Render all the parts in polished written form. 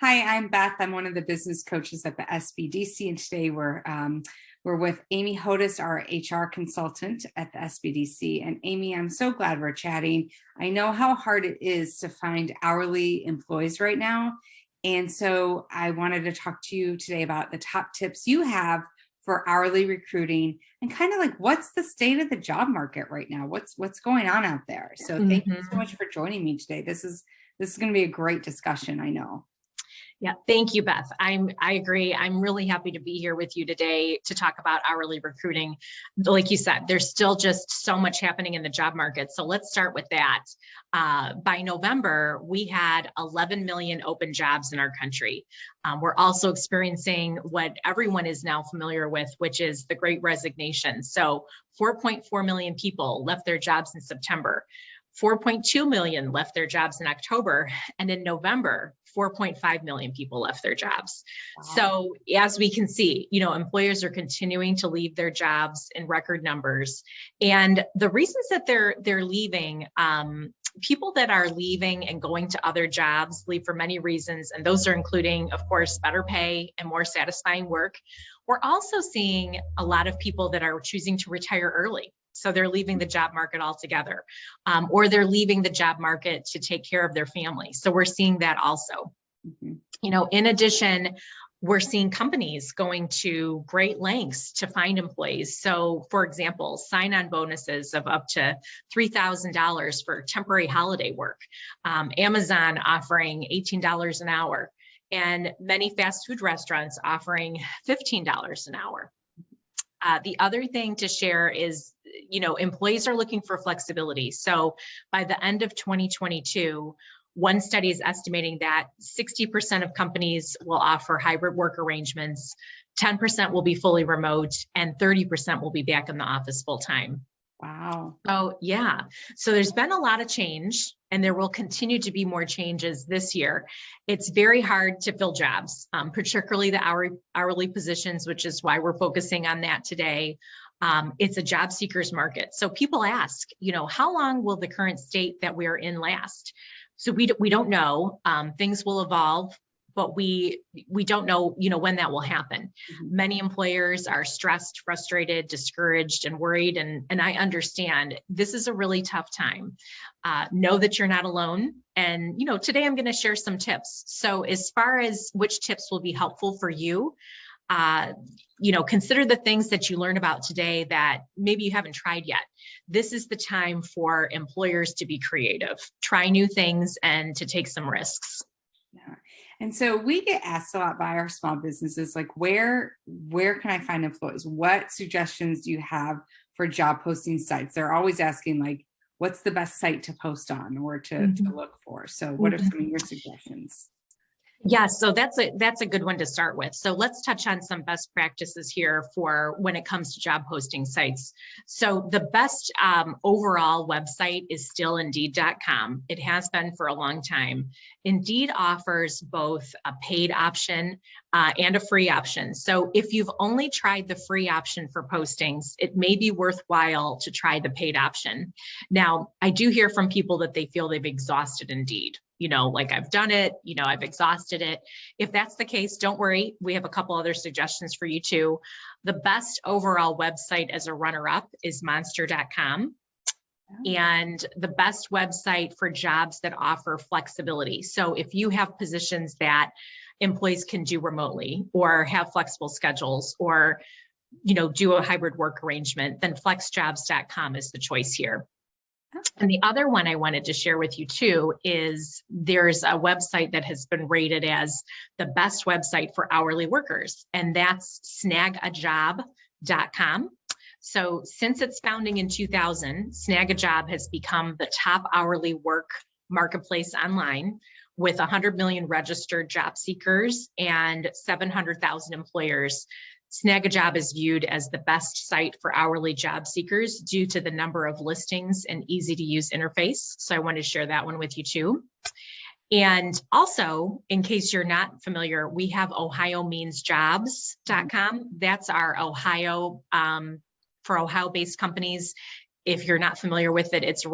Hi, I'm Beth. I'm one of the business coaches at the SBDC, and today we're with Amy Hodis, our HR consultant at the SBDC. And Amy, I'm so glad we're chatting. I know how hard it is to find hourly employees right now, and so I wanted to talk to you today about the top tips you have for hourly recruiting and kind of like what's the state of the job market right now? What's going on out there? So thank you so much for joining me today. This is going to be a great discussion, I know. Yeah, thank you, Beth. I agree. I'm really happy to be here with you today to talk about hourly recruiting. Like you said, there's still just so much happening in the job market. So let's start with that. By November, we had 11 million open jobs in our country. We're also experiencing what everyone is now familiar with, which is the Great Resignation. So 4.4 million people left their jobs in September. 4.2 million left their jobs in October, and in November, 4.5 million people left their jobs. Wow. So as we can see, employers are continuing to leave their jobs in record numbers. And the reasons that they're leaving, people that are leaving and going to other jobs leave for many reasons. And those are including, of course, better pay and more satisfying work. We're also seeing a lot of people that are choosing to retire early. So they're leaving the job market altogether, or they're leaving the job market to take care of their family. So we're seeing that also. In addition, we're seeing companies going to great lengths to find employees. So for example, sign-on bonuses of up to $3,000 for temporary holiday work. Amazon offering $18 an hour, and many fast food restaurants offering $15 an hour. The other thing to share is, employees are looking for flexibility. So by the end of 2022, one study is estimating that 60% of companies will offer hybrid work arrangements, 10% will be fully remote, and 30% will be back in the office full time. Wow. Oh, yeah. So there's been a lot of change, and there will continue to be more changes this year. It's very hard to fill jobs, particularly the hourly positions, which is why we're focusing on that today. It's a job seekers market. So people ask, how long will the current state that we're in last? So we don't know. Things will evolve, but we don't know, when that will happen. Many employers are stressed, frustrated, discouraged, and worried. And I understand this is a really tough time. Know that you're not alone. And, today I'm going to share some tips. So as far as which tips will be helpful for you, consider the things that you learn about today that maybe you haven't tried yet. This is the time for employers to be creative, try new things, and to take some risks. Yeah. And so we get asked a lot by our small businesses, like where can I find employees? What suggestions do you have for job posting sites? They're always asking, like, what's the best site to post on or to look for? So what are some of your suggestions? Yeah, so that's a good one to start with. So let's touch on some best practices here for when it comes to job posting sites. So the best overall website is still Indeed.com. It has been for a long time. Indeed offers both a paid option and a free option. So if you've only tried the free option for postings, it may be worthwhile to try the paid option. Now, I do hear from people that they feel they've exhausted Indeed. Like I've done it, I've exhausted it. If that's the case, don't worry. We have a couple other suggestions for you too. The best overall website as a runner-up is Monster.com. And the best website for jobs that offer flexibility. So if you have positions that employees can do remotely or have flexible schedules or, do a hybrid work arrangement, then flexjobs.com is the choice here. And the other one I wanted to share with you too is there's a website that has been rated as the best website for hourly workers, and that's snagajob.com. So since its founding in 2000, Snagajob has become the top hourly work marketplace online with 100 million registered job seekers and 700,000 employers. Snagajob is viewed as the best site for hourly job seekers due to the number of listings and easy to use interface. So I want to share that one with you too. And also, in case you're not familiar, we have OhioMeansJobs.com. That's our Ohio, for Ohio-based companies. If you're not familiar with it, it's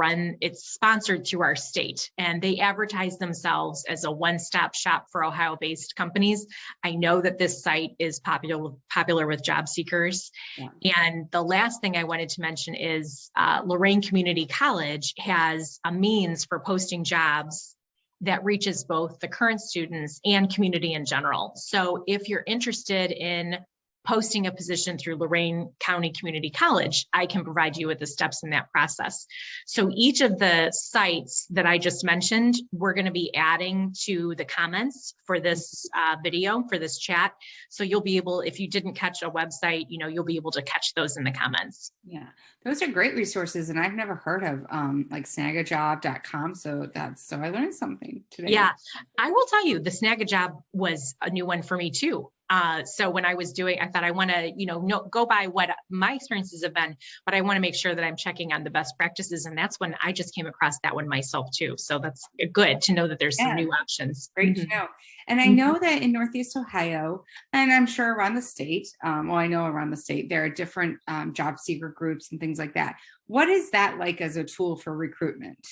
sponsored through our state, and they advertise themselves as a one-stop shop for Ohio-based companies. I know that this site is popular with job seekers. Yeah. And the last thing I wanted to mention is Lorain Community College has a means for posting jobs that reaches both the current students and community in general. So if you're interested in posting a position through Lorain County Community College, I can provide you with the steps in that process. So each of the sites that I just mentioned, we're going to be adding to the comments for this video, for this chat. So you'll be able, if you didn't catch a website, you'll be able to catch those in the comments. Yeah, those are great resources, and I've never heard of like snagajob.com. So I learned something today. Yeah, I will tell you, the Snagajob was a new one for me too. So when I was doing, I thought I want to, go by what my experiences have been, but I want to make sure that I'm checking on the best practices. And that's when I just came across that one myself too. So that's good to know that there's some new options. Great to know. And I know that in Northeast Ohio, and I'm sure around the state, I know around the state, there are different job seeker groups and things like that. What is that like as a tool for recruitment?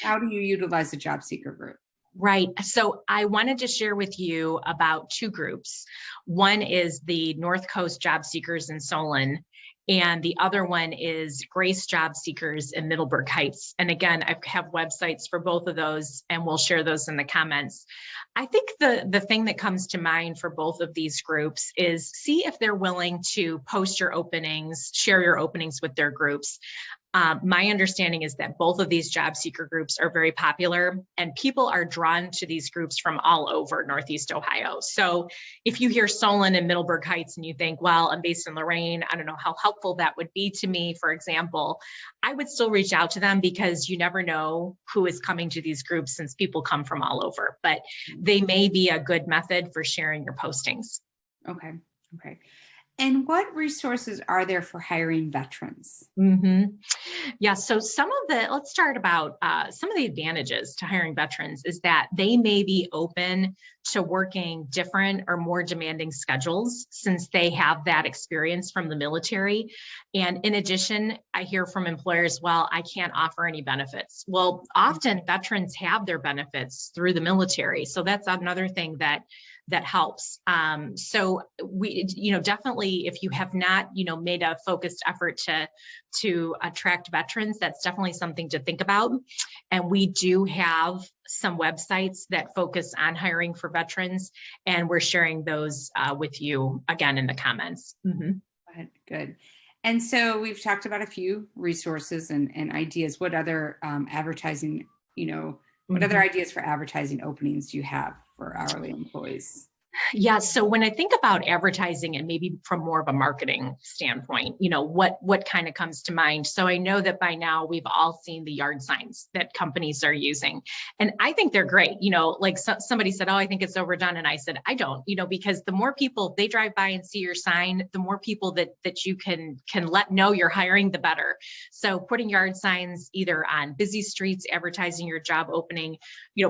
How do you utilize a job seeker group? Right. So I wanted to share with you about two groups. One is the North Coast Job Seekers in Solon, and the other one is Grace Job Seekers in Middleburg Heights. And again, I have websites for both of those, and we'll share those in the comments. I think the thing that comes to mind for both of these groups is see if they're willing to post your openings, share your openings with their groups. My understanding is that both of these job seeker groups are very popular, and people are drawn to these groups from all over Northeast Ohio. So if you hear Solon and Middleburg Heights and you think, well, I'm based in Lorain, I don't know how helpful that would be to me, for example, I would still reach out to them, because you never know who is coming to these groups, since people come from all over, but they may be a good method for sharing your postings. Okay. And what resources are there for hiring veterans? Yeah, so let's start about some of the advantages to hiring veterans is that they may be open to working different or more demanding schedules, since they have that experience from the military. And in addition, I hear from employers, well, I can't offer any benefits. Well, often veterans have their benefits through the military. So that's another thing that helps. So we, definitely, if you have not, made a focused effort to attract veterans, that's definitely something to think about. And we do have some websites that focus on hiring for veterans, and we're sharing those with you again in the comments. Good. And so we've talked about a few resources and ideas. What other advertising, what other ideas for advertising openings do you have for hourly employees? Yeah. So when I think about advertising, and maybe from more of a marketing standpoint, what kind of comes to mind? So I know that by now we've all seen the yard signs that companies are using, and I think they're great. Like somebody said, oh, I think it's overdone. And I said, I don't, because the more people they drive by and see your sign, the more people that you can let know you're hiring, the better. So putting yard signs either on busy streets, advertising your job opening,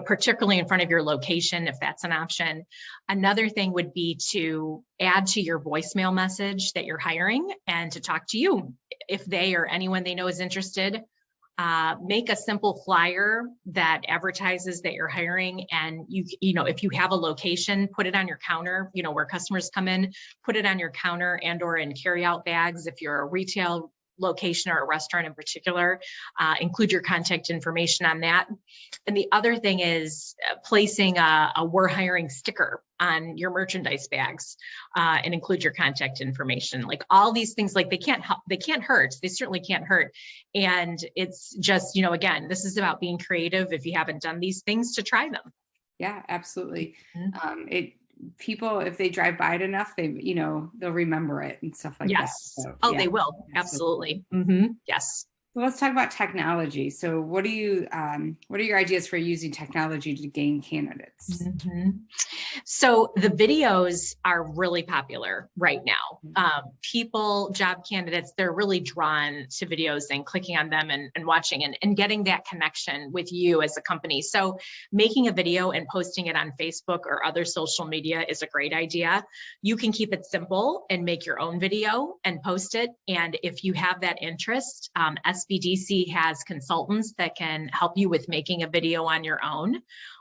particularly in front of your location, if that's an option. Another thing would be to add to your voicemail message that you're hiring, and to talk to you if they or anyone they know is interested. Make a simple flyer that advertises that you're hiring, and if you have a location, put it on your counter, where customers come in, put it on your counter and or in carryout bags. If you're a retail location or a restaurant in particular, include your contact information on that. And the other thing is placing a we're hiring sticker on your merchandise bags, and include your contact information. Like all these things, like they can't hurt. They certainly can't hurt. And it's just, again, this is about being creative. If you haven't done these things, to try them. Yeah, absolutely. People, if they drive by it enough, they'll remember it and stuff like that. Yes. So, they will. Absolutely. Yes. So let's talk about technology. So what are your ideas for using technology to gain candidates? Mhm. So the videos are really popular right now. People, job candidates, they're really drawn to videos and clicking on them and watching and getting that connection with you as a company. So making a video and posting it on Facebook or other social media is a great idea. You can keep it simple and make your own video and post it. And if you have that interest, SBDC has consultants that can help you with making a video on your own.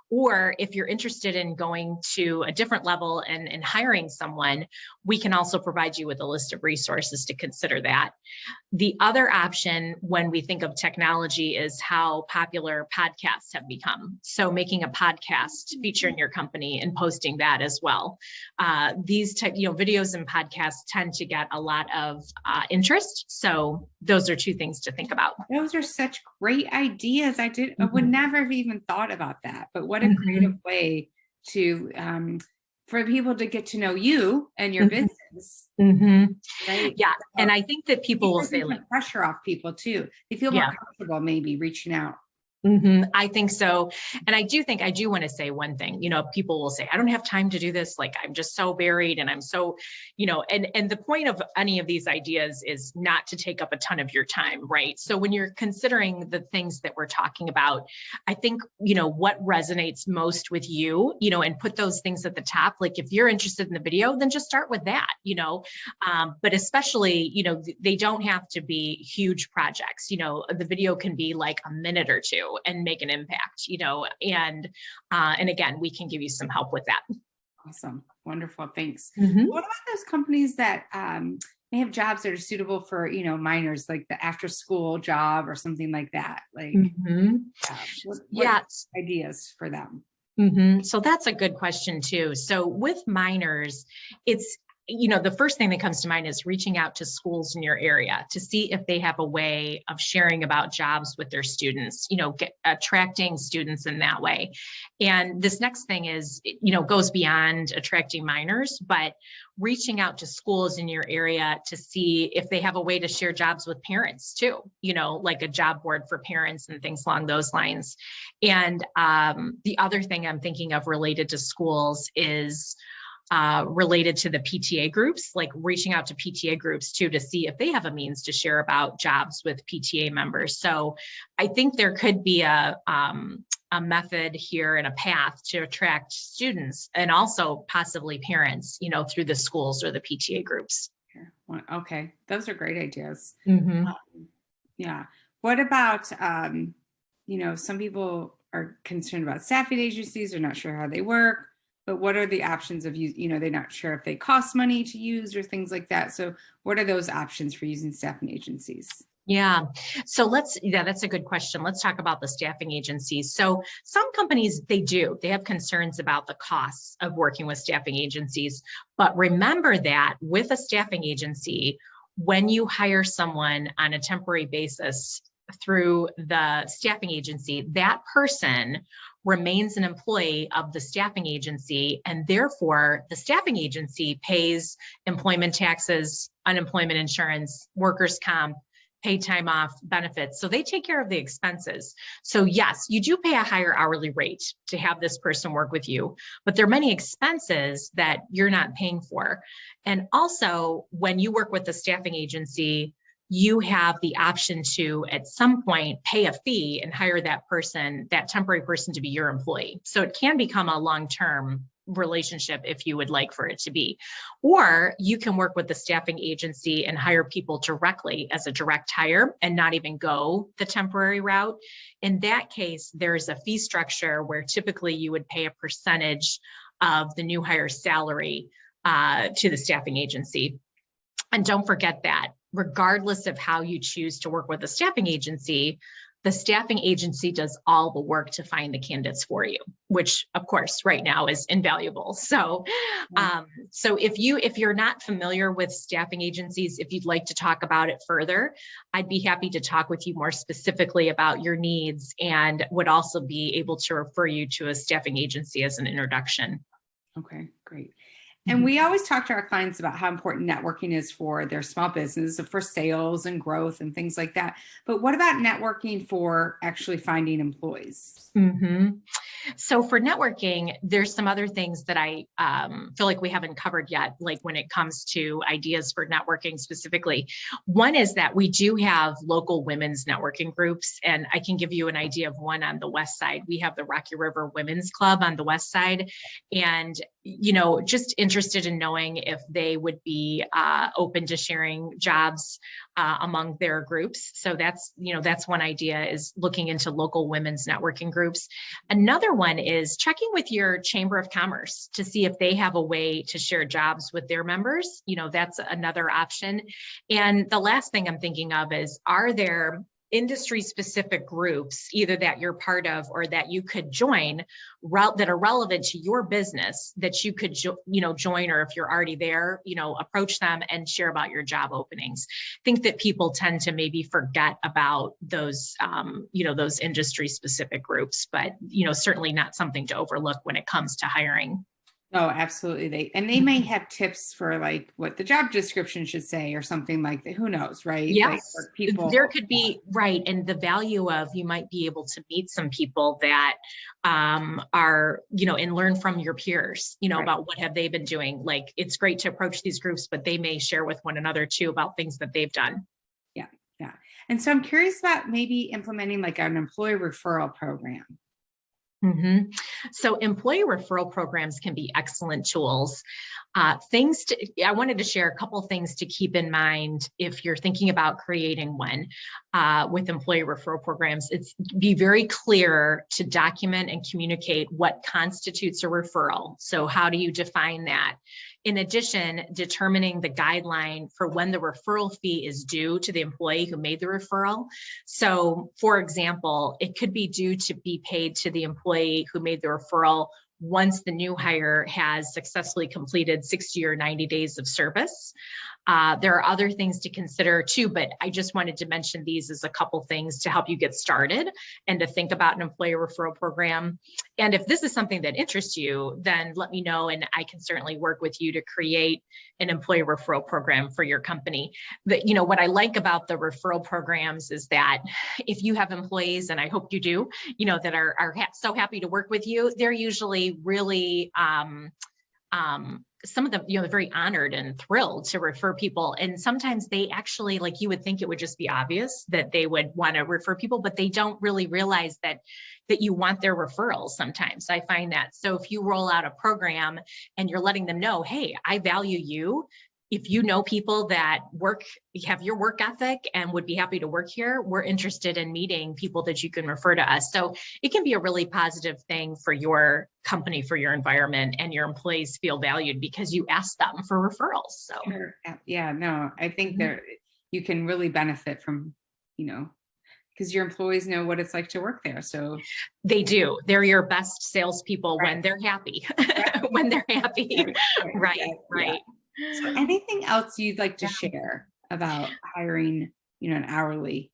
Or if you're interested in going to a different level and hiring someone, we can also provide you with a list of resources to consider that. The other option when we think of technology is how popular podcasts have become. So making a podcast featuring your company and posting that as well. These type, videos and podcasts tend to get a lot of interest. So those are two things to think about. Those are such great ideas. I would Mhm. never have even thought about that, but what a Mhm. creative way to, for people to get to know you and your Mhm. business, Mhm. right? Yeah. So And I think that people will it say takes like, some pressure off people too. They feel more yeah. comfortable maybe reaching out. I think so. And I do want to say one thing, people will say, I don't have time to do this. Like, I'm just so buried and I'm so, and the point of any of these ideas is not to take up a ton of your time, right? So when you're considering the things that we're talking about, I think, what resonates most with you, and put those things at the top. Like if you're interested in the video, then just start with that, but especially, they don't have to be huge projects. The video can be like a minute or two and make an impact, and again, we can give you some help with that. Awesome. Wonderful. Thanks. Mhm. What about those companies that may have jobs that are suitable for, minors, like the after school job or something like that? Like, Mhm. what Yeah. ideas for them? So that's a good question too. So with minors, it's, the first thing that comes to mind is reaching out to schools in your area to see if they have a way of sharing about jobs with their students, attracting students in that way. And this next thing is, goes beyond attracting minors, but reaching out to schools in your area to see if they have a way to share jobs with parents too, like a job board for parents and things along those lines. And the other thing I'm thinking of related to schools is related to the PTA groups, like reaching out to PTA groups too, to see if they have a means to share about jobs with PTA members. So I think there could be a method here and a path to attract students and also possibly parents, through the schools or the PTA groups. Okay. Those are great ideas. Mm-hmm. Yeah. What about, some people are concerned about staffing agencies. They're not sure how they work, but what are the options of they're not sure if they cost money to use or things like that. So what are those options for using staffing agencies? Yeah. So that's a good question. Let's talk about the staffing agencies. So some companies, they have concerns about the costs of working with staffing agencies. But remember that with a staffing agency, when you hire someone on a temporary basis through the staffing agency, that person remains an employee of the staffing agency, and therefore the staffing agency pays employment taxes, unemployment insurance, workers' comp, paid time off, benefits. So they take care of the expenses. So yes, you do pay a higher hourly rate to have this person work with you, but there are many expenses that you're not paying for. And also when you work with the staffing agency, you have the option to, at some point, pay a fee and hire that person, that temporary person, to be your employee. So it can become a long-term relationship if you would like for it to be. Or you can work with the staffing agency and hire people directly as a direct hire and not even go the temporary route. In that case, there's a fee structure where typically you would pay a percentage of the new hire's salary to the staffing agency. And don't forget that regardless of how you choose to work with a staffing agency, the staffing agency does all the work to find the candidates for you, which of course right now is invaluable. So, so if you're not familiar with staffing agencies, if you'd like to talk about it further, I'd be happy to talk with you more specifically about your needs and would also be able to refer you to a staffing agency as an introduction. Okay, great. And we always talk to our clients about how important networking is for their small business, for sales and growth and things like that. But what about networking for actually finding employees? Mm-hmm. So for networking, there's some other things that I feel like we haven't covered yet, like when it comes to ideas for networking specifically. One is that we do have local women's networking groups, and I can give you an idea of one on the west side. We have the Rocky River Women's Club on the west side, and just interested in knowing if they would be open to sharing jobs among their groups. So that's one idea, is looking into local women's networking groups. Another one is checking with your Chamber of Commerce to see if they have a way to share jobs with their members. That's another option. And the last thing I'm thinking of is, are there industry specific groups, either that you're part of or that you could join, that are relevant to your business, that you could join, or if you're already there, approach them and share about your job openings. I think that people tend to maybe forget about those those industry specific groups, but certainly not something to overlook when it comes to hiring. Oh, absolutely. They may have tips for like what the job description should say or something like that. Who knows, right? Yes, Like people, there could be, right. And the value of, you might be able to meet some people that are, and learn from your peers, right, about what have they been doing. Like, it's great to approach these groups, but they may share with one another too about things that they've done. Yeah. Yeah. And so I'm curious about maybe implementing like an employee referral program. Mm-hmm. So employee referral programs can be excellent tools. I wanted to share a couple things to keep in mind if you're thinking about creating one with employee referral programs. It's be very clear to document and communicate what constitutes a referral. So how do you define that? In addition, determining the guideline for when the referral fee is due to the employee who made the referral. So, for example, it could be due to be paid to the employee who made the referral once the new hire has successfully completed 60 or 90 days of service. There are other things to consider too, but I just wanted to mention these as a couple things to help you get started and to think about an employee referral program. And if this is something that interests you, then let me know, and I can certainly work with you to create an employee referral program for your company. But what I like about the referral programs is that if you have employees, and I hope you do, that are so happy to work with you, they're usually really some of them, they're very honored and thrilled to refer people. And sometimes they actually, like, you would think it would just be obvious that they would want to refer people, but they don't really realize that you want their referrals sometimes. I find that. So if you roll out a program and you're letting them know, hey, I value you. If you know people that have your work ethic and would be happy to work here, we're interested in meeting people that you can refer to us. So it can be a really positive thing for your company, for your environment, and your employees feel valued because you asked them for referrals. So Sure. Yeah, no, I think you can really benefit from, because your employees know what it's like to work there. So they do. They're your best salespeople when they're happy, when they're happy. Right. Yeah. So anything else you'd like to share about hiring, an hourly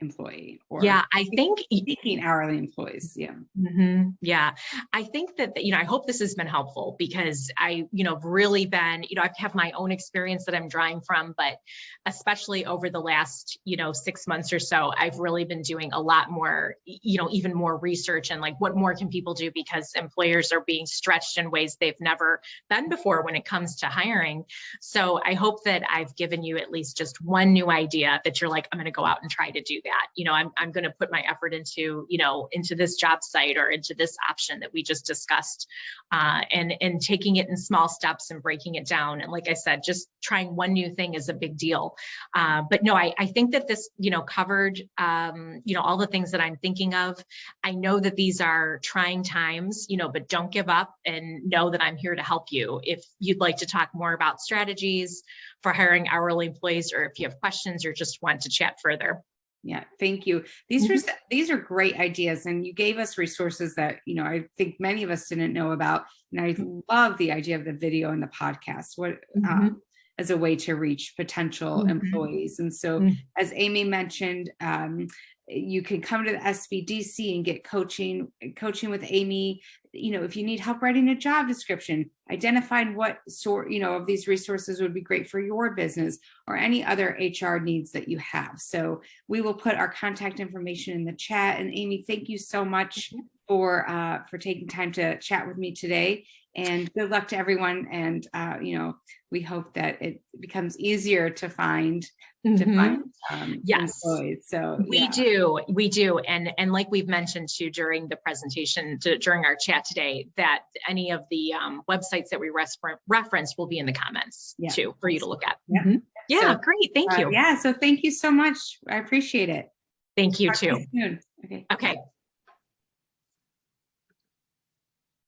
employee, or I think seeking hourly employees? Yeah. Mm-hmm. Yeah. I think that, I hope this has been helpful because I, really been, I have my own experience that I'm drawing from, but especially over the last, 6 months or so, I've really been doing a lot more, even more research and like, what more can people do, because employers are being stretched in ways they've never been before when it comes to hiring. So I hope that I've given you at least just one new idea that you're like, I'm going to go out and try to do that. I'm going to put my effort into, into this job site or into this option that we just discussed, and taking it in small steps and breaking it down. And like I said, just trying one new thing is a big deal. But no, I think that this, covered, all the things that I'm thinking of. I know that these are trying times, but don't give up, and know that I'm here to help you. If you'd like to talk more about strategies for hiring hourly employees, or if you have questions or just want to chat further. Yeah, thank you. These are great ideas, and you gave us resources that I think many of us didn't know about. And I love the idea of the video and the podcast. As a way to reach potential employees. And so, as Amy mentioned, you can come to the SBDC and get coaching with Amy. If you need help writing a job description, identifying what sort, of these resources would be great for your business, or any other HR needs that you have. So we will put our contact information in the chat. And Amy, thank you so much for taking time to chat with me today. And good luck to everyone. And we hope that it becomes easier to find yes, employees. So we do. And like we've mentioned too, during the presentation, during our chat today, that any of the websites that we reference will be in the comments too, for you to look at. Yeah, great. Thank you. So thank you so much. I appreciate it. Thank you Talk to too. you soon. Okay.